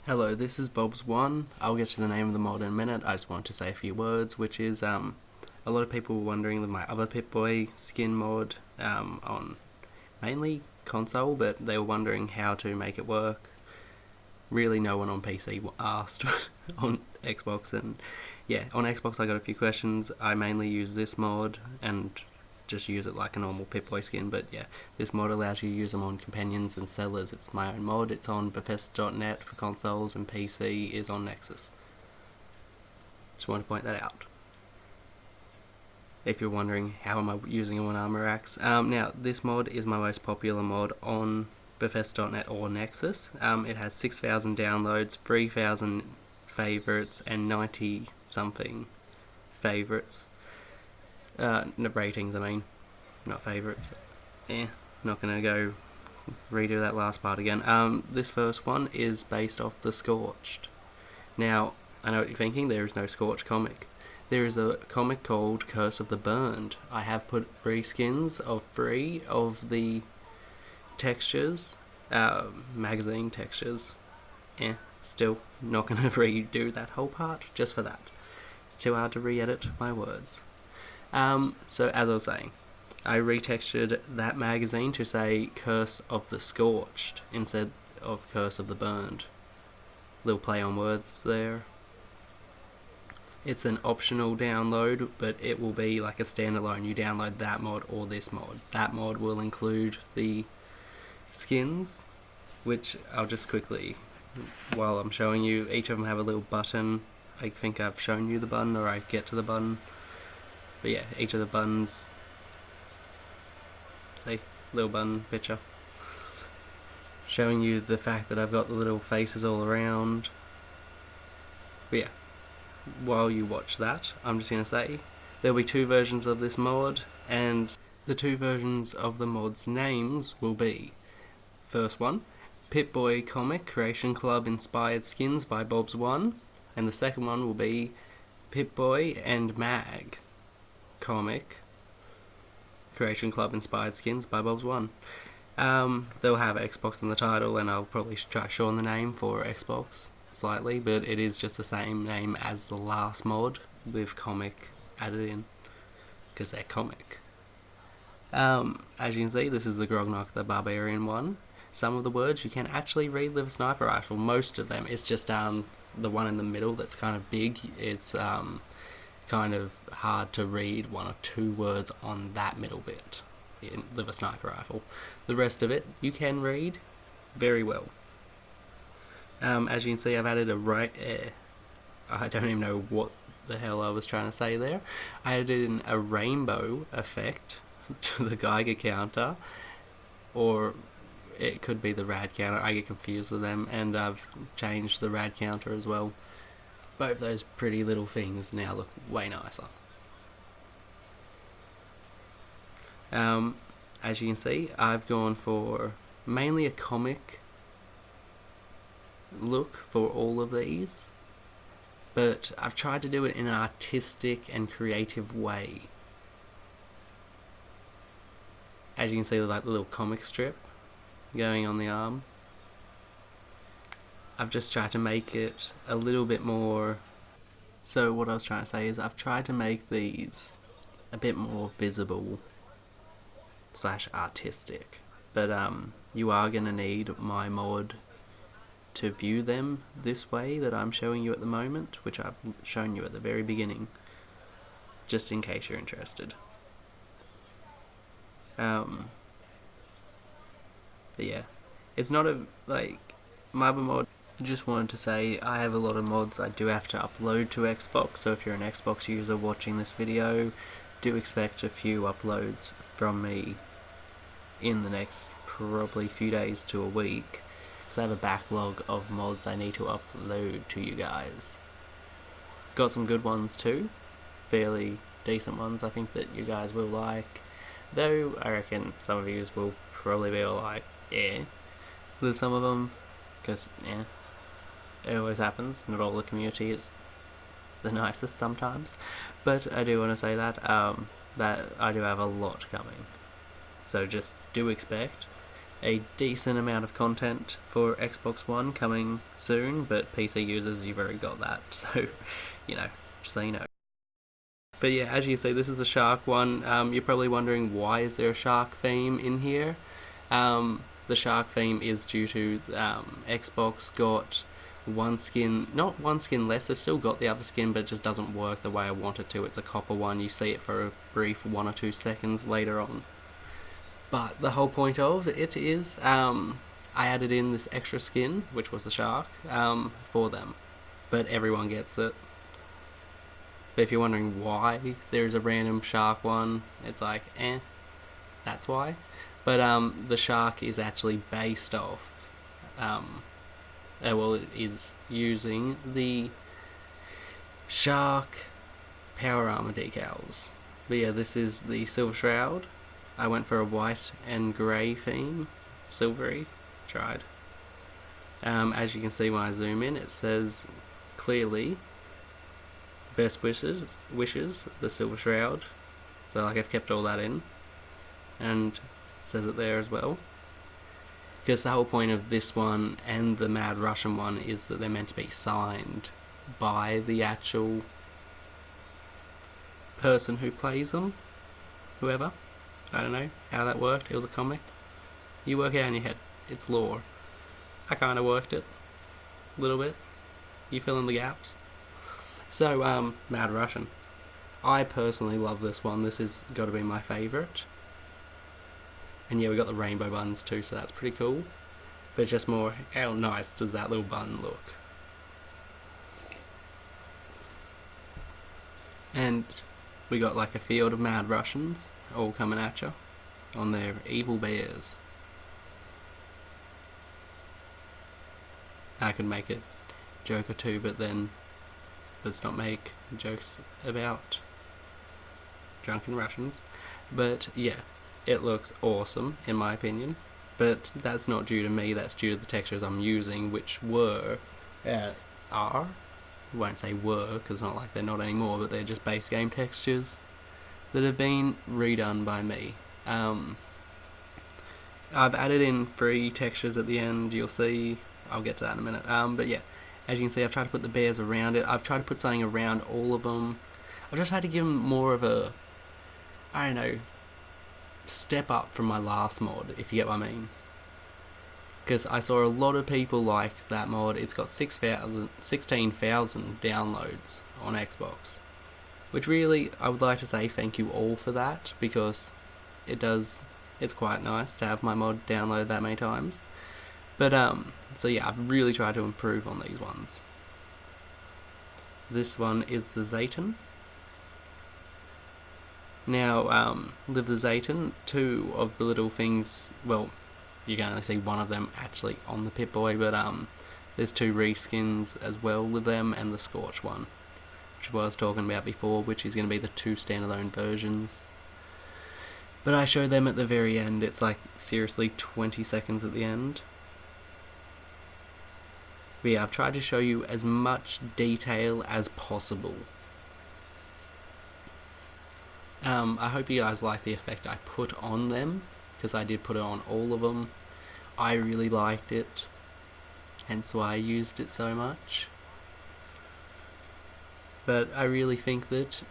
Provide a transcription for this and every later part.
Hello, this is Bobbz1. I'll get to the name of the mod in a minute. I just want to say a few words, which is a lot of people were wondering with my other Pip-Boy skin mod on mainly console, but they were wondering how to make it work. Really, no one on PC asked on Xbox, and yeah, on Xbox I got a few questions. I mainly use this mod and just use it like a normal Pip-Boy skin, but yeah, this mod allows you to use them on companions and sellers. It's my own mod. It's on Bethesda.net for consoles, and PC is on Nexus. Just want to point that out. If you're wondering how am I using them on Armor Axe, now this mod is my most popular mod on Bethesda.net or Nexus. It has 6,000 downloads, 3,000 favourites, and 90 something favourites. Ratings, I mean, not favourites. Not gonna go redo that last part again. This first one is based off The Scorched. Now, I know what you're thinking, there is no Scorched comic. There is a comic called Curse of the Burned. I have put free skins of 3 of the textures, magazine textures. Still not gonna redo that whole part, just for that. It's too hard to re-edit my words. So as I was saying, I retextured that magazine to say Curse of the Scorched instead of Curse of the Burned. Little play on words there. It's an optional download, but it will be like a standalone. You download that mod or this mod. That mod will include the skins, which I'll just quickly, while I'm showing you, each of them have a little button. I think I've shown you the button, or I get to the button. But yeah, each of the buttons, say, little button picture, showing you the fact that I've got the little faces all around. But yeah, while you watch that, I'm just going to say, there'll be 2 versions of this mod, and the 2 versions of the mod's names will be, first one, Pip-Boy Comic CreationClub Inspired Skins by Bobbz1, and the second one will be Pip-Boy and Mag Comic CreationClub Inspired Skins by Bobbz1. They'll have Xbox in the title, and I'll probably try shorten the name for Xbox slightly, but it is just the same name as the last mod with comic added in, because they're comic. As you can see, this is the Grognok the Barbarian one. Some of the words you can actually read with a sniper rifle, most of them. It's just the one in the middle that's kind of big. It's kind of hard to read 1 or 2 words on that middle bit with a sniper rifle. The rest of it you can read very well. As you can see, I've added I don't even know what the hell I was trying to say there. I added in a rainbow effect to the Geiger counter, or it could be the rad counter. I get confused with them, and I've changed the rad counter as well. Both those pretty little things now look way nicer. As you can see, I've gone for mainly a comic look for all of these, but I've tried to do it in an artistic and creative way. As you can see, like the little comic strip going on the arm. I've just tried to make it a little bit more. So what I was trying to say is I've tried to make these a bit more visible / artistic, but you are going to need my mod to view them this way that I'm showing you at the moment, which I've shown you at the very beginning, just in case you're interested. But yeah, it's not my other mod. I just wanted to say I have a lot of mods I do have to upload to Xbox, so if you're an Xbox user watching this video, do expect a few uploads from me in the next probably few days to a week, so I have a backlog of mods I need to upload to you guys. Got some good ones too, fairly decent ones I think that you guys will like, though I reckon some of you will probably be all like, with some of them, because it always happens. Not all the community is the nicest sometimes, but I do want to say that that I do have a lot coming, so just do expect a decent amount of content for Xbox One coming soon, but PC users, you've already got that, so, you know, just so you know. But yeah, as you see, this is a shark one. You're probably wondering, why is there a shark theme in here? The shark theme is due to Xbox got one skin, not one skin less, they've still got the other skin, but it just doesn't work the way I want it to. It's a copper one, you see it for a brief 1 or 2 seconds later on. But the whole point of it is, I added in this extra skin, which was the shark, for them. But everyone gets it. But if you're wondering why there's a random shark one, it's like, that's why. But the shark is actually based off, it is using the shark power armor decals. But yeah, this is the Silver Shroud. I went for a white and grey theme, silvery, tried. As you can see when I zoom in, it says clearly, best wishes, the Silver Shroud. So like, I've kept all that in, and says it there as well. Because the whole point of this one and the Mad Russian one is that they're meant to be signed by the actual person who plays them, whoever. I don't know how that worked. It was a comic. You work it out in your head. It's lore. I kind of worked it a little bit. You fill in the gaps. So, Mad Russian. I personally love this one. This has got to be my favourite. And yeah, we got the rainbow buttons too, so that's pretty cool. But it's just more, how nice does that little button look? And we got like a field of Mad Russians all coming at you on their evil bears. I could make a joke or two, but then let's not make jokes about drunken Russians. But yeah, it looks awesome in my opinion, but that's not due to me, that's due to the textures I'm using, which are, I won't say were, because it's not like they're not anymore, but they're just base game textures that have been redone by me. I've added in 3 textures at the end, you'll see, I'll get to that in a minute. But yeah, as you can see, I've tried to put the bears around it. I've tried to put something around all of them. I've just had to give them more of a, I don't know, step up from my last mod, if you get what I mean. Because I saw a lot of people like that mod. It's got 16,000 downloads on Xbox. Which really, I would like to say thank you all for that, because it's quite nice to have my mod download that many times. But, so yeah, I've really tried to improve on these ones. This one is the Zayton. Now, with the Zayton, 2 of the little things, well, you can only see one of them actually on the Pip-Boy, but there's 2 reskins as well with them, and the Scorch one, which I was talking about before, which is going to be the 2 standalone versions. But I showed them at the very end. It's like, seriously, 20 seconds at the end. But yeah, I've tried to show you as much detail as possible. I hope you guys like the effect I put on them, because I did put it on all of them. I really liked it, hence why I used it so much. But I really think that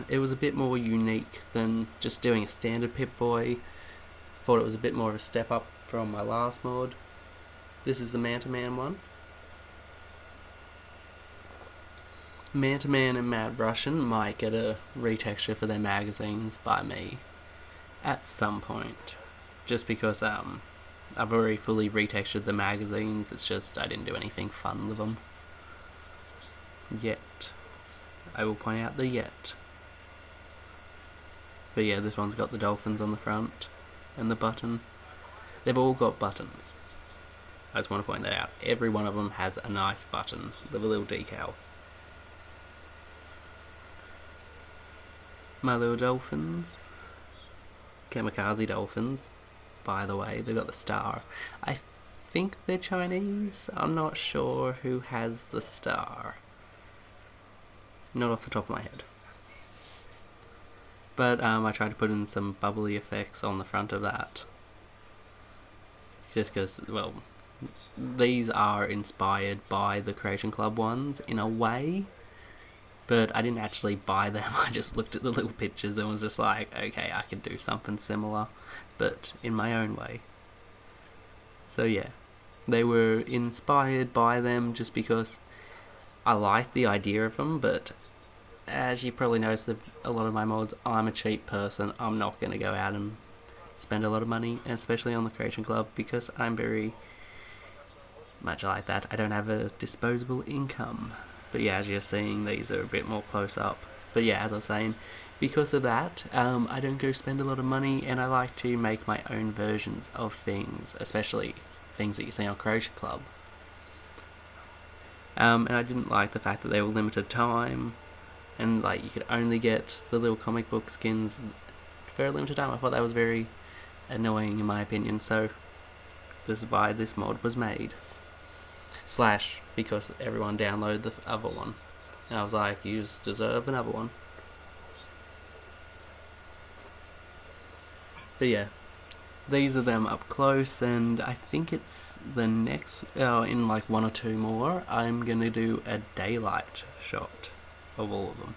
it was a bit more unique than just doing a standard Pip-Boy. Thought it was a bit more of a step up from my last mod. This is the Manta Man one. Manta Man and Mad Russian might get a retexture for their magazines by me at some point, just because I've already fully retextured the magazines. It's just I didn't do anything fun with them yet. I will point out the yet. But yeah, this one's got the dolphins on the front and the button. They've all got buttons. I just want to point that out. Every one of them has a nice button with a little decal. My little dolphins. Kamikaze dolphins, by the way. They've got the star. I think they're Chinese. I'm not sure who has the star. Not off the top of my head. But I tried to put in some bubbly effects on the front of that. just because, well, these are inspired by the CreationClub ones in a way, but I didn't actually buy them. I just looked at the little pictures and was just like, okay, I could do something similar, but in my own way. So yeah, they were inspired by them just because I liked the idea of them, but as you probably noticed, a lot of my mods, I'm a cheap person. I'm not going to go out and spend a lot of money, especially on the CreationClub, because I'm very much like that. I don't have a disposable income. But yeah, as you're seeing, these are a bit more close up. But yeah, as I was saying, because of that, I don't go spend a lot of money, and I like to make my own versions of things, especially things that you see on CreationClub. And I didn't like the fact that they were limited time, and like you could only get the little comic book skins for a limited time. I thought that was very annoying in my opinion, so this is why this mod was made. / because everyone downloaded the other one, and I was like, you just deserve another one. But yeah, these are them up close, and I think it's the next, in like 1 or 2 more, I'm gonna do a daylight shot of all of them,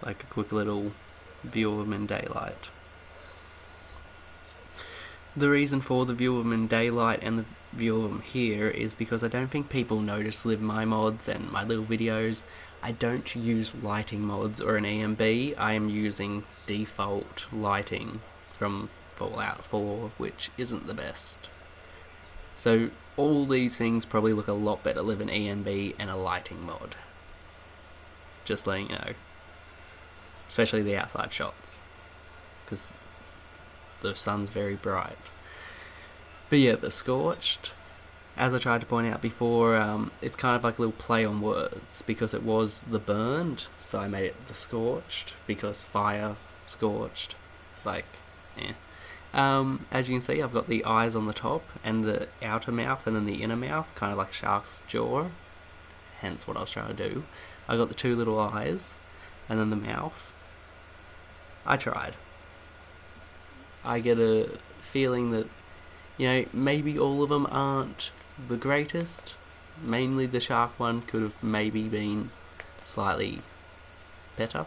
like a quick little view of them in daylight. The reason for the view of them in daylight and the view of them here is because I don't think people notice with my mods and my little videos, I don't use lighting mods or an EMB. I am using default lighting from Fallout 4, which isn't the best. So all these things probably look a lot better with an EMB and a lighting mod. Just letting you know. Especially the outside shots, because the sun's very bright. But yeah, the Scorched, as I tried to point out before, it's kind of like a little play on words, because it was the Burned, so I made it the Scorched, because fire, scorched, like, yeah. As you can see, I've got the eyes on the top, and the outer mouth, and then the inner mouth, kind of like a shark's jaw, hence what I was trying to do. I got the 2 little eyes, and then the mouth. I tried. I get a feeling that, you know, maybe all of them aren't the greatest. Mainly the shark one could have maybe been slightly better,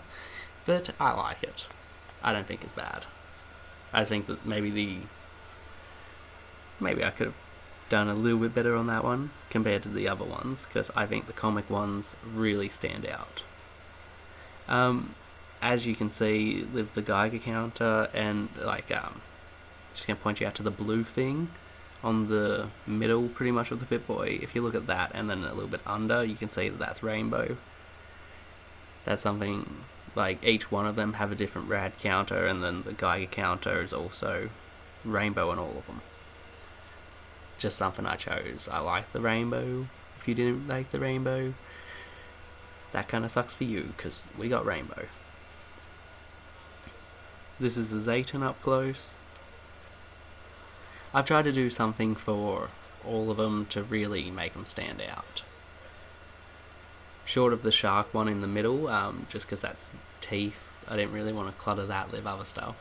but I like it. I don't think it's bad. I think that maybe I could have done a little bit better on that one compared to the other ones, because I think the comic ones really stand out. As you can see with the Geiger counter, and like, just gonna point you out to the blue thing on the middle pretty much of the Pip-Boy. If you look at that and then a little bit under, you can see that that's rainbow. That's something, like, each one of them have a different rad counter, and then the Geiger counter is also rainbow on all of them. Just something I chose. I like the rainbow. If you didn't like the rainbow, that kind of sucks for you, because we got rainbow. This is the Zayton up close. I've tried to do something for all of them to really make them stand out. Short of the shark one in the middle, just because that's teeth. I didn't really want to clutter that with other stuff.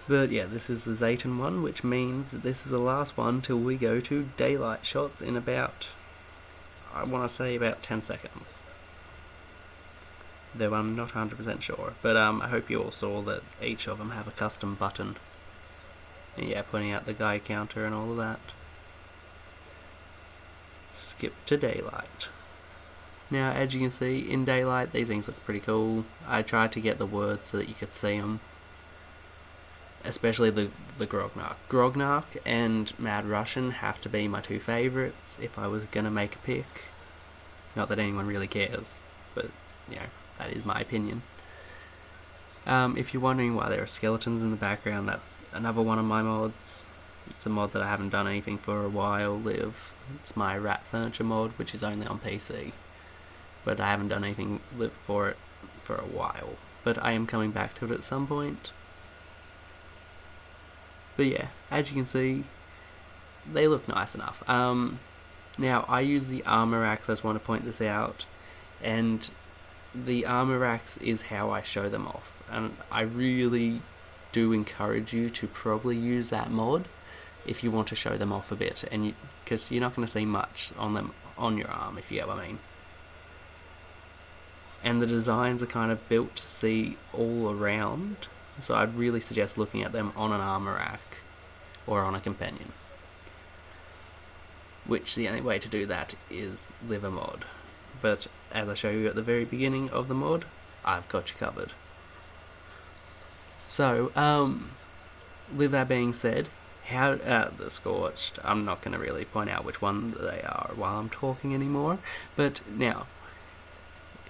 But yeah, this is the Zayton one, which means that this is the last one till we go to daylight shots in about, I want to say about 10 seconds. Though I'm not 100% sure. But I hope you all saw that each of them have a custom button. And yeah, pointing out the guy counter and all of that. Skip to daylight. Now, as you can see, in daylight, these things look pretty cool. I tried to get the words so that you could see them. Especially the Grognark. Grognark and Mad Russian have to be my 2 favourites if I was going to make a pick. Not that anyone really cares, but, you know, that is my opinion. If you're wondering why there are skeletons in the background, that's another one of my mods. It's a mod that I haven't done anything for a while, Live. It's my Rat Furniture mod, which is only on PC. But I haven't done anything for it for a while. But I am coming back to it at some point. But yeah, as you can see, they look nice enough. Now, I use the armor axe, I just want to point this out. And the armor axe is how I show them off. And I really do encourage you to probably use that mod if you want to show them off a bit, and because you're not going to see much on them on your arm, if you get what I mean. And the designs are kind of built to see all around, so I'd really suggest looking at them on an armor rack or on a companion, which the only way to do that is live a mod. But as I show you at the very beginning of the mod, I've got you covered. So, with that being said, how the Scorched, I'm not going to really point out which one they are while I'm talking anymore, but now,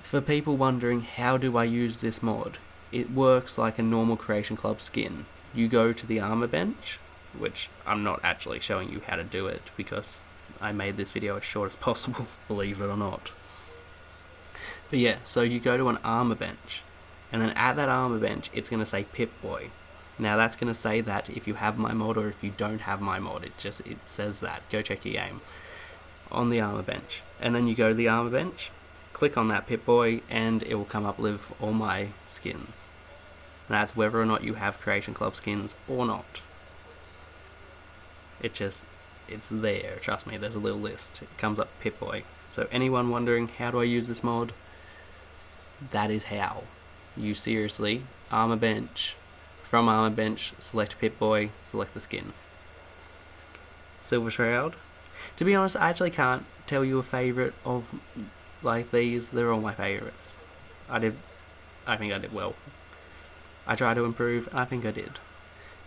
for people wondering how do I use this mod, it works like a normal CreationClub skin. You go to the armor bench, which I'm not actually showing you how to do it because I made this video as short as possible, believe it or not. But yeah, so you go to an armor bench, and then at that armor bench, it's going to say Pip-Boy. Now that's going to say that if you have my mod or if you don't have my mod, it says that. Go check your game. On the armor bench. And then you go to the armor bench, click on that Pip-Boy, and it will come up with all my skins. And that's whether or not you have CreationClub skins or not. It's there, trust me, there's a little list. It comes up Pip-Boy. So anyone wondering how do I use this mod? That is how. You seriously, armor bench, from armor bench, select Pip-Boy, select the skin. Silver Shroud. To be honest, I actually can't tell you a favourite of like these. They're all my favourites. I think I did well. I tried to improve, I think I did.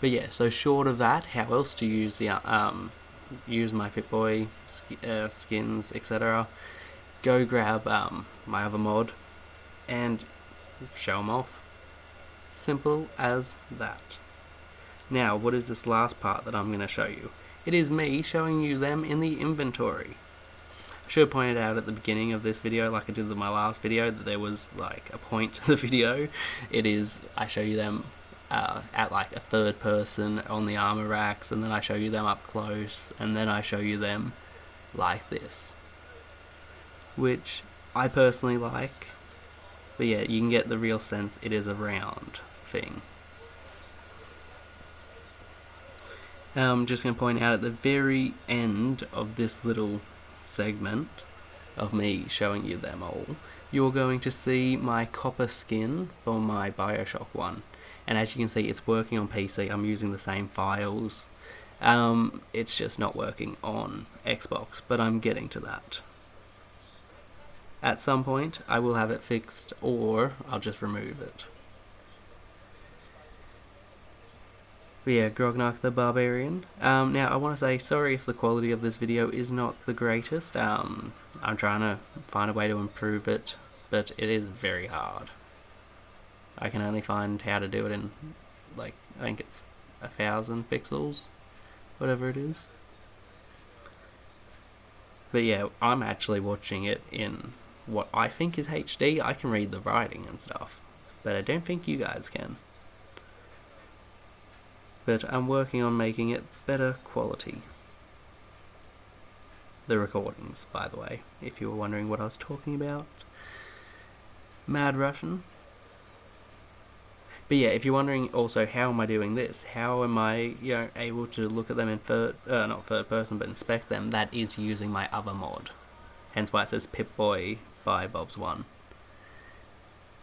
But yeah, so short of that, how else to use the use my Pip-Boy skins, etc. Go grab my other mod and show them off. Simple as that. Now, what is this last part that I'm going to show you? It is me showing you them in the inventory. I should have pointed out at the beginning of this video, like I did with my last video, that there was like a point to the video. It is, I show you them at like a third person on the armor racks, and then I show you them up close, and then I show you them like this, which I personally like. But yeah, you can get the real sense it is a round thing. I'm just going to point out at the very end of this little segment of me showing you them all, you're going to see my copper skin for my Bioshock one. And as you can see, it's working on PC. I'm using the same files. It's just not working on Xbox, but I'm getting to that. At some point, I will have it fixed, or I'll just remove it. But yeah, Grognark the Barbarian. Now, I want to say sorry if the quality of this video is not the greatest. I'm trying to find a way to improve it, but it is very hard. I can only find how to do it in, like, I think it's 1,000 pixels, whatever it is. But yeah, I'm actually watching it in what I think is HD. I can read the writing and stuff, but I don't think you guys can. But I'm working on making it better quality. The recordings, by the way, if you were wondering what I was talking about. Mad Russian. But yeah, if you're wondering also how am I doing this, how am I, able to look at them in not third person, but inspect them, that is using my other mod. Hence why it says Pip-Boy by Bobbz1.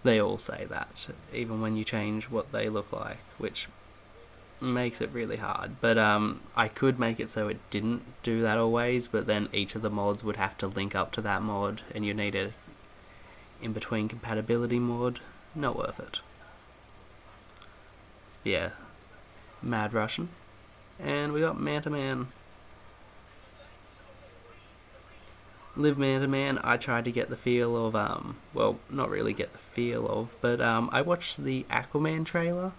They all say that, even when you change what they look like, which makes it really hard. But I could make it so it didn't do that always, but then each of the mods would have to link up to that mod, and you need a in-between compatibility mod. Not worth it. Yeah, Mad Russian, and we got Man to Man. Live Man to Man, I tried to get the feel of, well, not really get the feel of, but I watched the Aquaman trailer,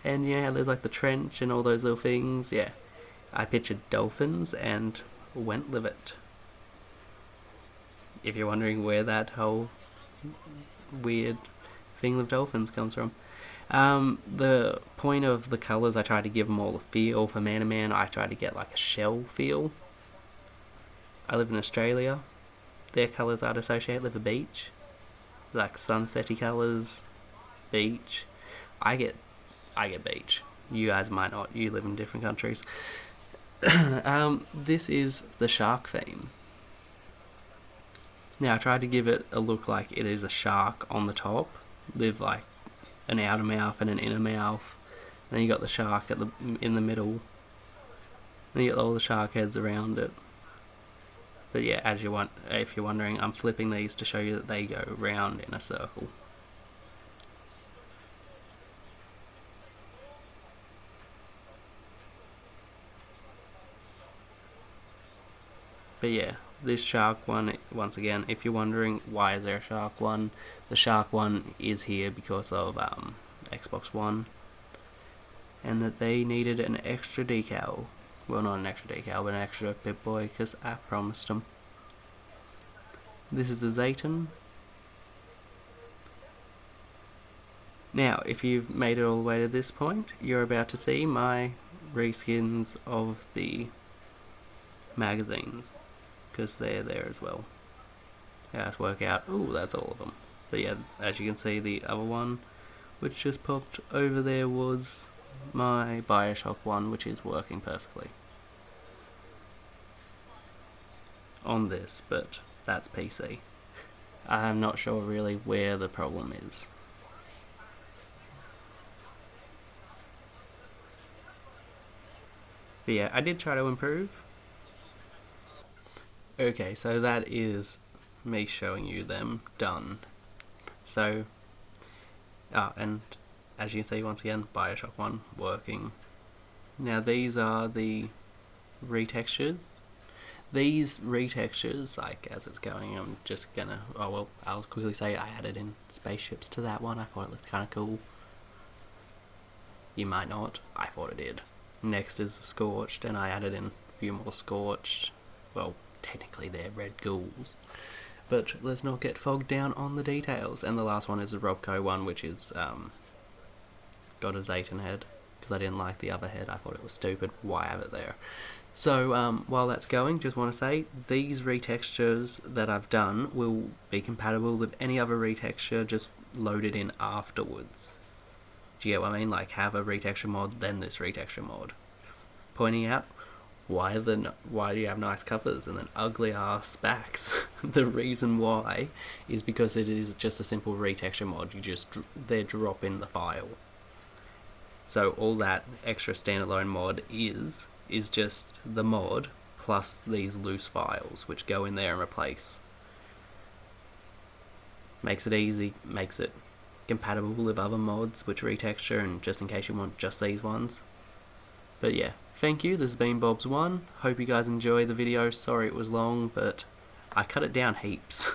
and yeah, there's like the trench and all those little things. Yeah, I pictured dolphins and went live it. If you're wondering where that whole weird thing with dolphins comes from. The point of the colours, I tried to give them all a feel. For Man to Man, I tried to get like a shell feel. I live in Australia. Their colours I'd associate with a beach. Like sunsetty colours, beach. I get beach. you guys might not, you live in different countries. This is the shark theme. Now I tried to give it a look like it is a shark on the top, with like an outer mouth and an inner mouth. And then you got the shark in the middle. Then you got all the shark heads around it. But yeah, if you're wondering, I'm flipping these to show you that they go round in a circle. But yeah, this shark one, once again, if you're wondering why is there a shark one, the shark one is here because of Xbox One, and that they needed an extra decal. Well, not an extra decal, but an extra Pip-Boy, because I promised them. This is a Zayton. Now, if you've made it all the way to this point, you're about to see my reskins of the magazines, because they're there as well. Yeah, let's work out. Ooh, that's all of them. But yeah, as you can see, the other one which just popped over there was my Bioshock one, which is working perfectly on this, but that's PC. I'm not sure really where the problem is. But yeah, I did try to improve. Okay, so that is me showing you them done. So, and as you can see, once again, Bioshock 1 working. Now these are the retextures. These retextures, like as it's going, I'm just gonna, oh well, I'll quickly say I added in spaceships to that one. I thought it looked kind of cool. You might not, I thought it did. Next is Scorched, and I added in a few more Scorched. Well, technically they're red ghouls, but let's not get fogged down on the details. And the last one is the Robco one, which is got a Zayton head, because I didn't like the other head. I thought it was stupid. Why have it there? So while that's going, just want to say these retextures that I've done will be compatible with any other retexture just loaded in afterwards. Do you get what I mean? Like, have a retexture mod, then this retexture mod. Pointing out, why do you have nice covers and then ugly ass backs? The reason why is because it is just a simple retexture mod. They drop in the file. So all that extra standalone mod is just the mod plus these loose files which go in there and replace. Makes it easy, makes it compatible with other mods which retexture, and just in case you want just these ones. But yeah, thank you, this has been Bobbz1. Hope you guys enjoy the video. Sorry it was long, but I cut it down heaps.